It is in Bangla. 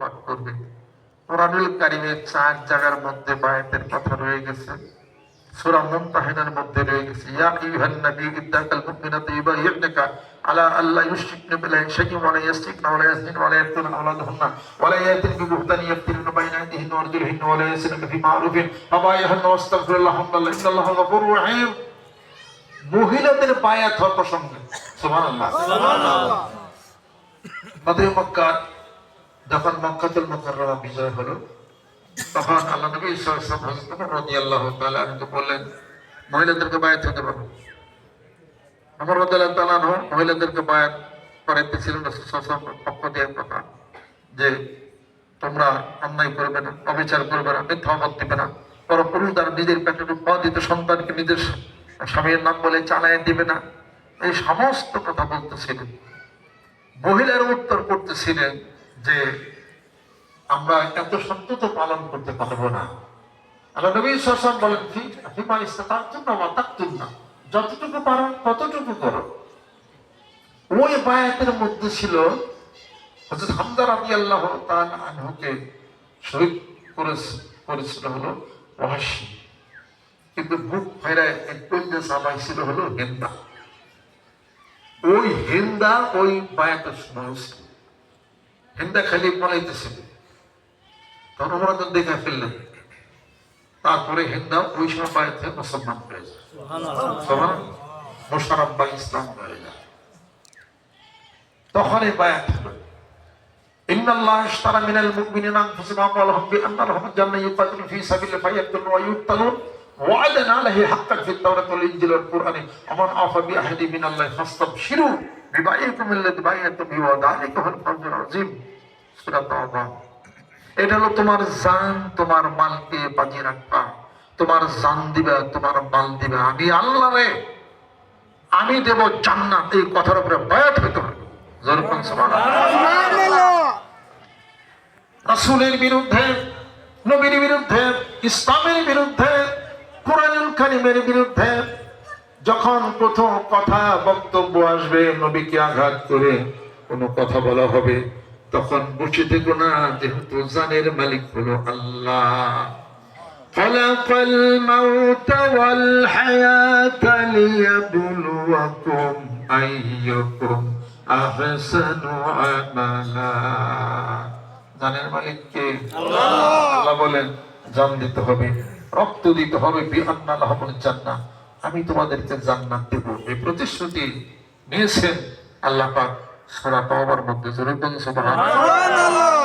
পাঠ করবে। কোরআনুল কারীমের 4 জায়গার মধ্যে বায়াতের কথা রয়ে গেছে। সূরা মুমতাহিনার মধ্যে রয়ে গেছে, ইয়া আইয়ুহান নাবী ইত্তাকাল মুমিনাতু ইউবাইয়িনাকা আলা আল্লা ইউশরিকনা বিল্লাহি শাইআন ওয়া লা ইয়াসরিকনা ওয়া লা ইয়াজনিনা ওয়া লা ইয়াকতুলনা আওলাদাহুন্না ওয়া লা ইয়াতিনা বিবুহতানিন ইয়াফতিরুনা বাইনা আইদিহিন্না ওয়া আরজুলিহিন্না ওয়া লা ইয়াসিনা ফি মা'রুফিন ফাবায়াহunna ওয়াস্তাগফিরুল্লাহ ইন্নাল্লাহা গফুরুর রহিম। মহিলাদের বায়াত হওয়ার প্রসঙ্গে সুবহানাল্লাহ সুবহানাল্লাহ। ফাতহে মক্কা, যখন মক্কাতুল মুকাররমা বিজয় হলো, তখন আল্লাহ নবী সাল্লাল্লাহু আলাইহি ওয়াসাল্লাম হযরত ওমর রাদিয়াল্লাহু তাআলা আনহু বললেন, মহিলাদেরকে বায়াত হতে পারবে। ওমর রাদিয়াল্লাহু তাআলা আনহু মহিলাদেরকে বায়াত করাইতেছিলেন রাসূল সাল্লাল্লাহু আলাইহি ওয়াসাল্লাম পক্ষ দিয়ে কথা, যে তোমরা অন্যায় করবে না, অবিচার করবে না, মিথ্যাবাদ দিবে না, পরপুরুষ দ্বারা নিজের পেটের উৎপাদিত সন্তানকে নিজের স্বামীর নাম বলে চালায় দিবে না। এই সমস্ত কথা বলতেছিলেন। মহিলার উত্তর করতেছিলেন যে আমরা এত সত্যত পালন করতে পারবো না। আল্লাহ নবী সাল্লাল্লাহু আলাইহি ওয়াসাল্লাম বলেন, ফিমা ইসতাতা'তুম ওয়া তাকতুমনা, যতটুকু পারো ততটুকু করো। ওই বায়াতের মধ্যে ছিল হযরত হামজা রাদিয়াল্লাহু তাআলা আনহুকে শহীদ করেছিল হলো ওয়াহশী, কিন্তু বুক ফেরায় এক কন্যা সাহাবা ছিল হলো হিন্দা। ওই হিন্দা ওই বায়াতের সময় হিন্দা খালি বলাইতেছিল, তখন ওমর দেখে ফেললেন। তারপরে হিন্দা ওই সময় বায়াতে মুসলমান হয়ে যায়, মোশাররফ বা ইসলাম হয়ে যায়। তখন এই বায়াত হলো, ইন্নাল্লাহ ইশতারা মিনাল মুমিনিনা আনফুসাহুম ওয়া আমওয়ালাহুম বিআন্না লাহুমুল জান্নাহ ইউকাতিলুনা ফী সাবিলিল্লাহি ফায়াকতুলুনা ওয়া ইউকতালুন ওয়া'দান আলাইহি হাক্কান ফিত তাওরাতি ওয়াল ইনজিল ওয়াল কুরআনি ওয়া মান আফা বিআহদি মিনাল্লাহি ফাস্তাবশিরু বিবাইইকুম আল্লাযী বায়াতুম বিহি ওয়া যালিকা হুল ফাওজুল আযীম। সূরা তাওবা। এটা হলো তোমার জান, তোমার মালকে বাজি রাখবা, তোমার জান দিবা, তোমার মাল দিবা, আমি আল্লাহ রে, আমি দেব জান্নাত। এই কথার উপরে বায়াত হতে হবে। জোরকন সুবহানাল্লাহ। রাসূলের বিরুদ্ধে, নবীর বিরুদ্ধে, ইসলামের বিরুদ্ধে, কোরআনুল কারীমের বিরুদ্ধে যখন প্রথম কথা বক্তব্য আসবে, নবীকে আঘাত করে কোনো কথা বলা হবে, তখন বসে থেকো না, যেহেতু জানের মালিক হলো আল্লাহ। খালাকাল মাউতা ওয়াল হায়াতা লিয়াবলুয়াকুম আইয়ুকুম আহসানু আমালা। জানের মালিক কে? আল্লাহ। আল্লাহ বলেন জান দিতে হবে, রক্ত দিতে হবে, বিআন্না লাহুমুল জান্নাহ, আমি তোমাদেরকে জান্নাত দেব। এই প্রতিশ্রুতি নিয়েছেন আল্লাহ পাক সূরা তাওবার মধ্যে। জোরে বলুন সুবহানাল্লাহ।